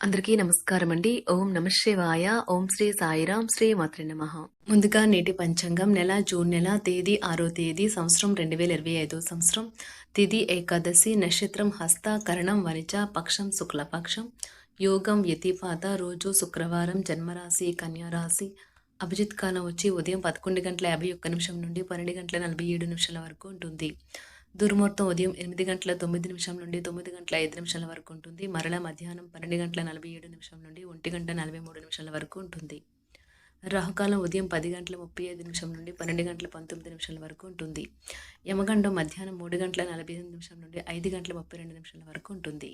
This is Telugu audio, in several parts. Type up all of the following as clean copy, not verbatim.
అందరికీ నమస్కారం అండి. ఓం నమః శివాయ. ఓం శ్రీ సాయిరాం. శ్రీ మాత్రే నమః. ముందుగా నేటి పంచాంగం నెల జూన్ నెల తేదీ 6వ తేదీ సంవత్సరం 2025 సంవత్సరం తిథి ఏకాదశి నక్షత్రం హస్త కరణం వనిజ పక్షం శుక్లపక్షం యోగం వ్యతిపాత రోజు శుక్రవారం జన్మరాశి కన్యా రాశి అభిజిత్ కాలం వచ్చి ఉదయం 11:51 నుండి 12:47 వరకు ఉంటుంది. దుర్ముహూర్తం ఉదయం 8:09 నుండి 9:05 వరకు ఉంటుంది. మరలా మధ్యాహ్నం 12:47 నుండి 1:43 వరకు ఉంటుంది. రాహుకాలం ఉదయం 10:35 నుండి 12:19 వరకు ఉంటుంది. యమగండం మధ్యాహ్నం 3:45 నుండి 5:32 వరకు ఉంటుంది.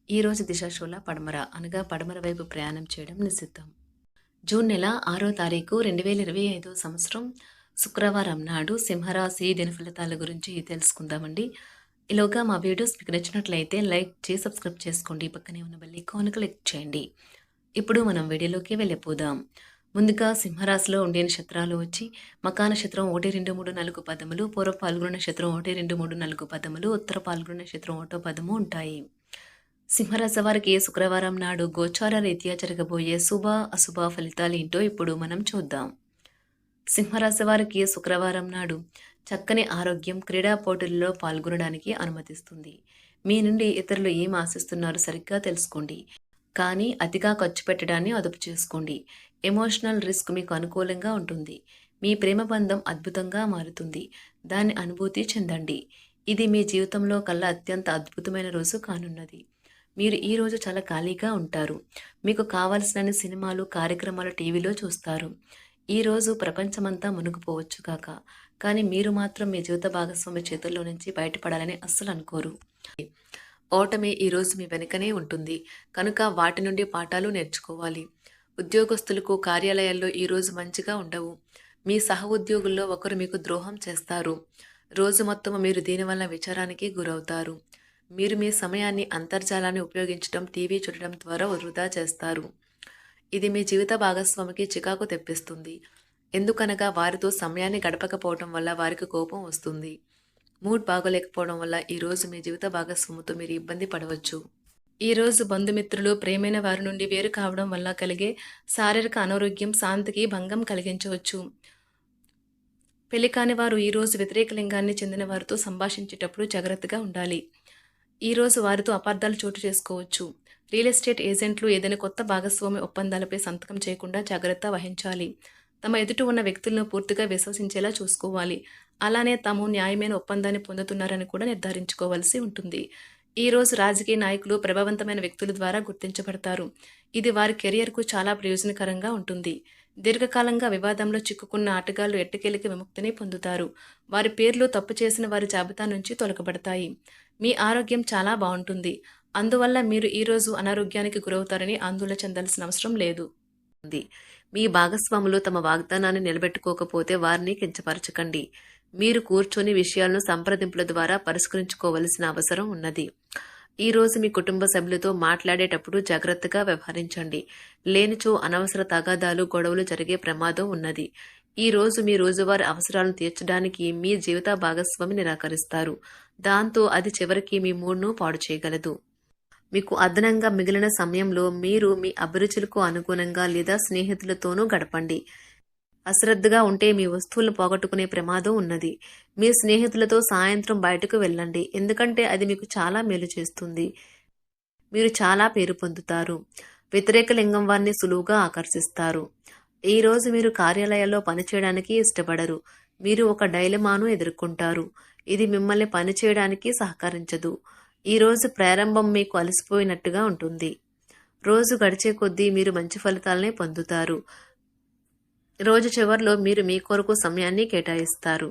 ఈ రోజు దిశాశూల పడమర అనగా పడమర వైపు ప్రయాణం చేయడం నిషిద్ధం. జూన్ నెల 6వ తారీఖు 2025 సంవత్సరం శుక్రవారం నాడు సింహరాశి దినఫలితాల గురించి తెలుసుకుందామండి. ఈలోగా మా వీడియోస్ మీకు నచ్చినట్లయితే లైక్ చేసి సబ్స్క్రైబ్ చేసుకోండి. పక్కనే ఉన్న బెల్ ఐకాన్ క్లిక్ చేయండి. ఇప్పుడు మనం వీడియోలోకి వెళ్ళిపోదాం. ముందుగా సింహరాశిలో ఉండే నక్షత్రాలు వచ్చి మకా నక్షత్రం 1, 2, 3, 4 పదములు, పూర్వ పాల్గొన నక్షత్రం 1, 2, 3, 4 పదములు, ఉత్తర పాల్గొన నక్షత్రం 1 పదము ఉంటాయి. సింహరాశి వారికి శుక్రవారం నాడు గోచార రీత్యా జరగబోయే శుభ అశుభ ఫలితాలు ఏంటో ఇప్పుడు మనం చూద్దాం. సింహరాశి వారికి శుక్రవారం నాడు చక్కని ఆరోగ్యం క్రీడా పోటీల్లో పాల్గొనడానికి అనుమతిస్తుంది. మీ నుండి ఇతరులు ఏం ఆశిస్తున్నారో సరిగ్గా తెలుసుకోండి, కానీ అతిగా ఖర్చు పెట్టడాన్ని అదుపు చేసుకోండి. ఎమోషనల్ రిస్క్ మీకు అనుకూలంగా ఉంటుంది. మీ ప్రేమ బంధం అద్భుతంగా మారుతుంది. దాన్ని అనుభూతి చెందండి. ఇది మీ జీవితంలో కల్లా అత్యంత అద్భుతమైన రోజు కానున్నది. మీరు ఈ రోజు చాలా ఖాళీగా ఉంటారు. మీకు కావలసిన సినిమాలు కార్యక్రమాలు టీవీలో చూస్తారు. ఈ రోజు ప్రపంచమంతా మునిగిపోవచ్చు కాక, కానీ మీరు మాత్రం మీ జీవిత భాగస్వామి చేతుల్లో నుంచి బయటపడాలని అస్సలు అనుకోరు. ఓటమి ఈరోజు మీ వెనుకనే ఉంటుంది కనుక వాటి నుండి పాఠాలు నేర్చుకోవాలి. ఉద్యోగస్తులకు కార్యాలయాల్లో ఈరోజు మంచిగా ఉండవు. మీ సహ ఉద్యోగుల్లో ఒకరు మీకు ద్రోహం చేస్తారు. రోజు మొత్తం మీరు దీనివల్ల విచారానికి గురవుతారు. మీరు మీ సమయాన్ని అంతర్జాలాన్ని ఉపయోగించడం టీవీ చూడడం ద్వారా వృధా చేస్తారు. ఇది మీ జీవిత భాగస్వామికి చికాకు తెప్పిస్తుంది. ఎందుకనగా వారితో సమయాన్ని గడపకపోవడం వల్ల వారికి కోపం వస్తుంది. మూడ్ బాగోలేకపోవడం వల్ల ఈరోజు మీ జీవిత భాగస్వామితో మీరు ఇబ్బంది పడవచ్చు. ఈరోజు బంధుమిత్రులు ప్రేమైన వారి నుండి వేరు కావడం వల్ల కలిగే శారీరక అనారోగ్యం శాంతికి భంగం కలిగించవచ్చు. పెళ్లి కాని వారు ఈరోజు వ్యతిరేక లింగాన్ని చెందిన వారితో సంభాషించేటప్పుడు జాగ్రత్తగా ఉండాలి. ఈరోజు వారితో అపార్థాలు చోటు చేసుకోవచ్చు. రియల్ ఎస్టేట్ ఏజెంట్లు ఏదైనా కొత్త భాగస్వామి ఒప్పందాలపై సంతకం చేయకుండా జాగ్రత్త వహించాలి. తమ ఎదుట ఉన్న వ్యక్తులను పూర్తిగా విశ్వసించేలా చూసుకోవాలి. అలానే తాము న్యాయమైన ఒప్పందాన్ని పొందుతున్నారని కూడా నిర్ధారించుకోవాల్సి ఉంటుంది. ఈరోజు రాజకీయ నాయకులు ప్రభావవంతమైన వ్యక్తుల ద్వారా గుర్తించబడతారు. ఇది వారి కెరియర్కు చాలా ప్రయోజనకరంగా ఉంటుంది. దీర్ఘకాలంగా వివాదంలో చిక్కుకున్న ఆటగాళ్లు ఎట్టకేలికి విముక్తిని పొందుతారు. వారి పేర్లు తప్పు చేసిన వారి జాబితా నుంచి తొలగబడతాయి. మీ ఆరోగ్యం చాలా బాగుంటుంది. అందువల్ల మీరు ఈరోజు అనారోగ్యానికి గురవుతారని ఆందోళన చెందాల్సిన అవసరం లేదు. మీ భాగస్వాములు తమ వాగ్దానాన్ని నిలబెట్టుకోకపోతే వారిని కించపరచకండి. మీరు కూర్చొని విషయాలను సంప్రదింపుల ద్వారా పరిష్కరించుకోవలసిన అవసరం ఉన్నది. ఈ రోజు మీ కుటుంబ సభ్యులతో మాట్లాడేటప్పుడు జాగ్రత్తగా వ్యవహరించండి. లేనిచో అనవసర తగాదాలు గొడవలు జరిగే ప్రమాదం ఉన్నది. ఈ రోజు మీ రోజువారీ అవసరాలను తీర్చడానికి మీ జీవిత భాగస్వామి నిరాకరిస్తారు. దాంతో అది చివరికి మీ మూడ్ను పాడు చేయగలదు. మీకు అదనంగా మిగిలిన సమయంలో మీరు మీ అభిరుచులకు అనుగుణంగా లేదా స్నేహితులతోనూ గడపండి. అశ్రద్ధగా ఉంటే మీ వస్తువులను పోగొట్టుకునే ప్రమాదం ఉన్నది. మీ స్నేహితులతో సాయంత్రం బయటకు వెళ్ళండి, ఎందుకంటే అది మీకు చాలా మేలు చేస్తుంది. మీరు చాలా పేరు పొందుతారు. వ్యతిరేక లింగం వారిని సులువుగా ఆకర్షిస్తారు. ఈ రోజు మీరు కార్యాలయాల్లో పనిచేయడానికి ఇష్టపడరు. మీరు ఒక డైలమాను ఎదుర్కొంటారు. ఇది మిమ్మల్ని పనిచేయడానికి సహకరించదు. ఈ రోజు ప్రారంభం మీకు అలసిపోయినట్టుగా ఉంటుంది. రోజు గడిచే కొద్దీ మీరు మంచి ఫలితాలనే పొందుతారు. రోజు చివరిలో మీరు మీ కొరకు సమయాన్ని కేటాయిస్తారు.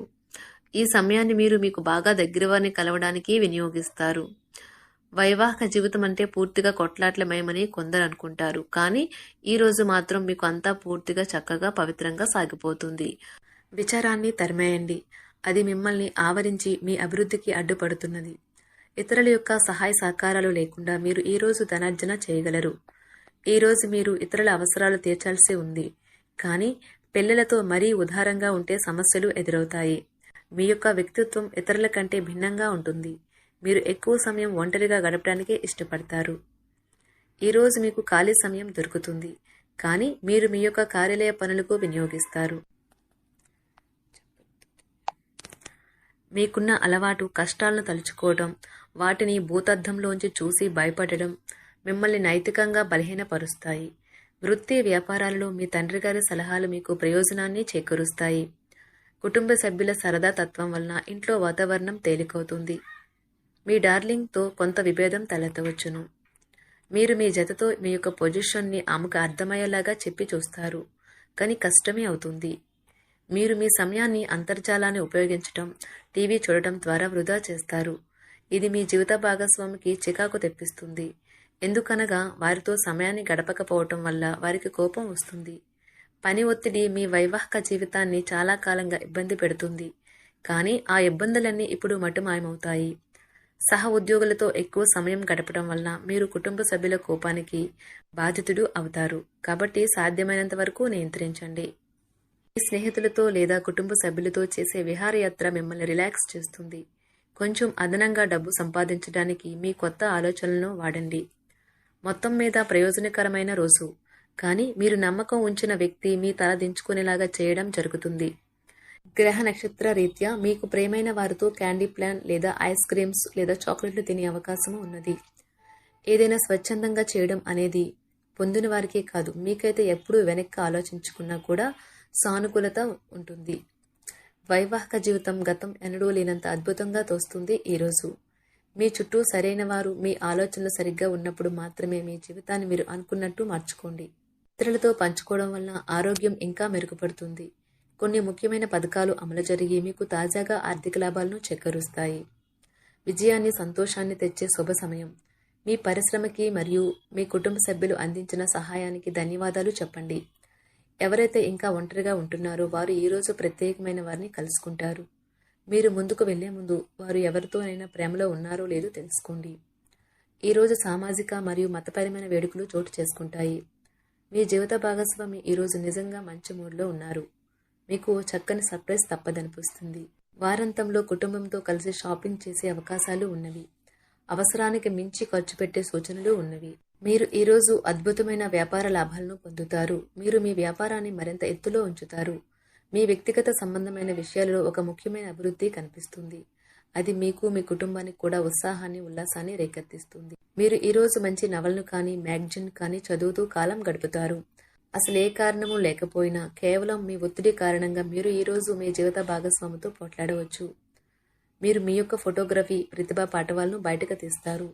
ఈ సమయాన్ని మీరు మీకు బాగా దగ్గర వారిని కలవడానికి వినియోగిస్తారు. వైవాహిక జీవితం అంటే పూర్తిగా కొట్లాట్లమయమని కొందరు అనుకుంటారు, కానీ ఈ రోజు మాత్రం మీకు అంతా పూర్తిగా చక్కగా పవిత్రంగా సాగిపోతుంది. విచారాన్ని తరిమేయండి. అది మిమ్మల్ని ఆవరించి మీ అభివృద్ధికి అడ్డుపడుతున్నది. ఇతరుల యొక్క సహాయ సహకారాలు లేకుండా మీరు ఈరోజు ధనార్జన చేయగలరు. ఈరోజు మీరు ఇతరుల అవసరాలు తీర్చాల్సి ఉంది, కానీ పిల్లలతో మరీ ఉదారంగా ఉంటే సమస్యలు ఎదురవుతాయి. మీ యొక్క వ్యక్తిత్వం ఇతరుల కంటే భిన్నంగా ఉంటుంది. మీరు ఎక్కువ సమయం ఒంటరిగా గడపడానికే ఇష్టపడతారు. ఈరోజు మీకు ఖాళీ సమయం దొరుకుతుంది, కానీ మీరు మీ యొక్క కార్యాలయ పనులకు వినియోగిస్తారు. మీకున్న అలవాటు కష్టాలను తలుచుకోవడం, వాటిని భూతద్దంలోంచి చూసి భయపడడం మిమ్మల్ని నైతికంగా బలహీనపరుస్తాయి. వృత్తి వ్యాపారాలలో మీ తండ్రి గారి సలహాలు మీకు ప్రయోజనాన్ని చేకూరుస్తాయి. కుటుంబ సభ్యుల సరదా తత్వం వలన ఇంట్లో వాతావరణం తేలికవుతుంది. మీ డార్లింగ్తో కొంత విభేదం తలెత్తవచ్చును. మీరు మీ జతతో మీ యొక్క పొజిషన్ని ఆమెకు అర్థమయ్యేలాగా చెప్పి చూస్తారు, కానీ కష్టమే అవుతుంది. మీరు మీ సమయాన్ని అంతర్జాలాన్ని ఉపయోగించటం, టీవీ చూడటం ద్వారా వృధా చేస్తారు. ఇది మీ జీవిత భాగస్వామికి చికాకు తెప్పిస్తుంది. ఎందుకనగా వారితో సమయాన్ని గడపకపోవటం వల్ల వారికి కోపం వస్తుంది. పని ఒత్తిడి మీ వైవాహిక జీవితాన్ని చాలా కాలంగా ఇబ్బంది పెడుతుంది, కానీ ఆ ఇబ్బందులన్నీ ఇప్పుడు మటుమాయమవుతాయి. సహ ఉద్యోగులతో ఎక్కువ సమయం గడపడం వలన మీరు కుటుంబ సభ్యుల కోపానికి బాధితుడు అవుతారు. కాబట్టి సాధ్యమైనంత వరకు నియంత్రించండి. మీ స్నేహితులతో లేదా కుటుంబ సభ్యులతో చేసే విహారయాత్ర మిమ్మల్ని రిలాక్స్ చేస్తుంది. కొంచెం అదనంగా డబ్బు సంపాదించడానికి మీ కొత్త ఆలోచనలను వాడండి. మొత్తం మీద ప్రయోజనకరమైన రోజు, కానీ మీరు నమ్మకం ఉంచిన వ్యక్తి మీ తల దించుకునేలాగా చేయడం జరుగుతుంది. గ్రహ నక్షత్ర రీత్యా మీకు ప్రేమైన వారితో క్యాండీ ప్లాన్ లేదా ఐస్ క్రీమ్స్ లేదా చాక్లెట్లు తినే అవకాశం ఉన్నది. ఏదైనా స్వచ్ఛందంగా చేయడం అనేది పొందిన వారికే కాదు, మీకైతే ఎప్పుడూ వెనక్కి ఆలోచించుకున్నా కూడా సానుకూలత ఉంటుంది. వైవాహిక జీవితం గతం ఎన్నడూ లేనంత అద్భుతంగా తోస్తుంది. ఈరోజు మీ చుట్టూ సరైన వారు, మీ ఆలోచనలు సరిగ్గా ఉన్నప్పుడు మాత్రమే మీ జీవితాన్ని మీరు అనుకున్నట్టు మార్చుకోండి. ఇతరులతో పంచుకోవడం వలన ఆరోగ్యం ఇంకా మెరుగుపడుతుంది. కొన్ని ముఖ్యమైన పథకాలు అమలు జరిగి మీకు తాజాగా ఆర్థిక లాభాలను చేకూరుస్తాయి. విజయాన్ని, సంతోషాన్ని తెచ్చే శుభ సమయం. మీ పరిశ్రమకి మరియు మీ కుటుంబ సభ్యులు అందించిన సహాయానికి ధన్యవాదాలు చెప్పండి. ఎవరైతే ఇంకా ఒంటరిగా ఉంటున్నారో వారు ఈరోజు ప్రత్యేకమైన వారిని కలుసుకుంటారు. మీరు ముందుకు వెళ్లే ముందు వారు ఎవరితోనైనా ప్రేమలో ఉన్నారో లేదో తెలుసుకోండి. ఈరోజు సామాజిక మరియు మతపరమైన వేడుకలు చోటు చేసుకుంటాయి. మీ జీవిత భాగస్వామి ఈరోజు నిజంగా మంచి మూడ్లో ఉన్నారు. మీకు చక్కని సర్ప్రైజ్ తప్పదనిపిస్తుంది. వారాంతంలో కుటుంబంతో కలిసి షాపింగ్ చేసే అవకాశాలు ఉన్నవి. అవసరానికి మించి ఖర్చు పెట్టే సూచనలు ఉన్నవి. మీరు ఈరోజు అద్భుతమైన వ్యాపార లాభాలను పొందుతారు. మీరు మీ వ్యాపారాన్ని మరింత ఎత్తులో ఉంచుతారు. మీ వ్యక్తిగత సంబంధమైన విషయాలలో ఒక ముఖ్యమైన అభివృద్ధి కనిపిస్తుంది. అది మీకు, మీ కుటుంబానికి కూడా ఉత్సాహాన్ని, ఉల్లాసాన్ని రేకెత్తిస్తుంది. మీరు ఈరోజు మంచి నవలను కానీ మ్యాగజైన్ కానీ చదువుతూ కాలం గడుపుతారు. అసలు ఏ కారణము లేకపోయినా కేవలం మీ ఒత్తిడి కారణంగా మీరు ఈరోజు మీ జీవిత భాగస్వామితో పోట్లాడవచ్చు. మీరు మీ యొక్క ఫోటోగ్రఫీ ప్రతిభా పాఠవాలను బయటకు తీస్తారు.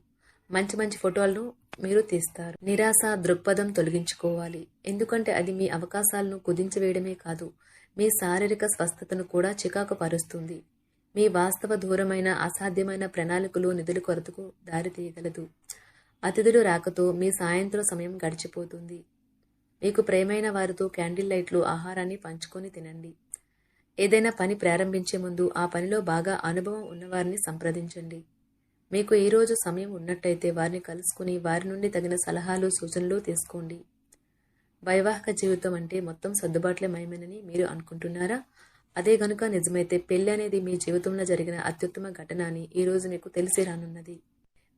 మంచి మంచి ఫోటోలను మీరు తీస్తారు. నిరాశ దృక్పథం తొలగించుకోవాలి, ఎందుకంటే అది మీ అవకాశాలను కుదించివేయడమే కాదు, మీ శారీరక స్వస్థతను కూడా చికాకు పరుస్తుంది. మీ వాస్తవ దూరమైన అసాధ్యమైన ప్రణాళికలు నిధుల కొరతకు దారితీయగలదు. అతిథులు రాకతో మీ సాయంత్రం సమయం గడిచిపోతుంది. మీకు ప్రేమైన వారితో క్యాండిల్ లైట్లు, ఆహారాన్ని పంచుకొని తినండి. ఏదైనా పని ప్రారంభించే ముందు ఆ పనిలో బాగా అనుభవం ఉన్నవారిని సంప్రదించండి. మీకు ఈరోజు సమయం ఉన్నట్టయితే వారిని కలుసుకుని వారి నుండి తగిన సలహాలు, సూచనలు తీసుకోండి. వైవాహిక జీవితం అంటే మొత్తం సర్దుబాట్లే మయమేనని మీరు అనుకుంటున్నారా? అదే గనుక నిజమైతే పెళ్లి అనేది మీ జీవితంలో జరిగిన అత్యుత్తమ ఘటన అని ఈరోజు మీకు తెలిసి రానున్నది.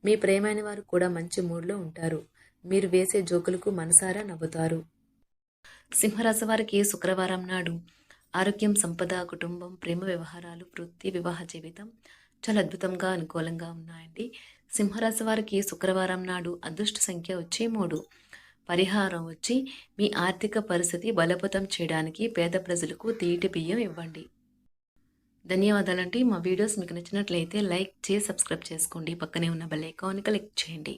మీ ప్రేమైన వారు కూడా మంచి మూడ్లో ఉంటారు. మీరు వేసే జోకులకు మనసారా నవ్వుతారు. సింహరాశి వారికి శుక్రవారం నాడు ఆరోగ్యం, సంపద, కుటుంబం, ప్రేమ వ్యవహారాలు, వృత్తి, వివాహ జీవితం చాలా అద్భుతంగా, అనుకూలంగా ఉన్నాయండి. సింహరాశి వారికి శుక్రవారం నాడు అదృష్ట సంఖ్య వచ్చి 3. పరిహారం వచ్చి మీ ఆర్థిక పరిస్థితి బలోపేతం చేయడానికి పేద ప్రజలకు తీటి బియ్యం ఇవ్వండి. ధన్యవాదాలండి. మా వీడియోస్ మీకు నచ్చినట్లయితే లైక్ చేసి సబ్స్క్రైబ్ చేసుకోండి. పక్కనే ఉన్న బెల్ ఐకాన్ క్లిక్ చేయండి.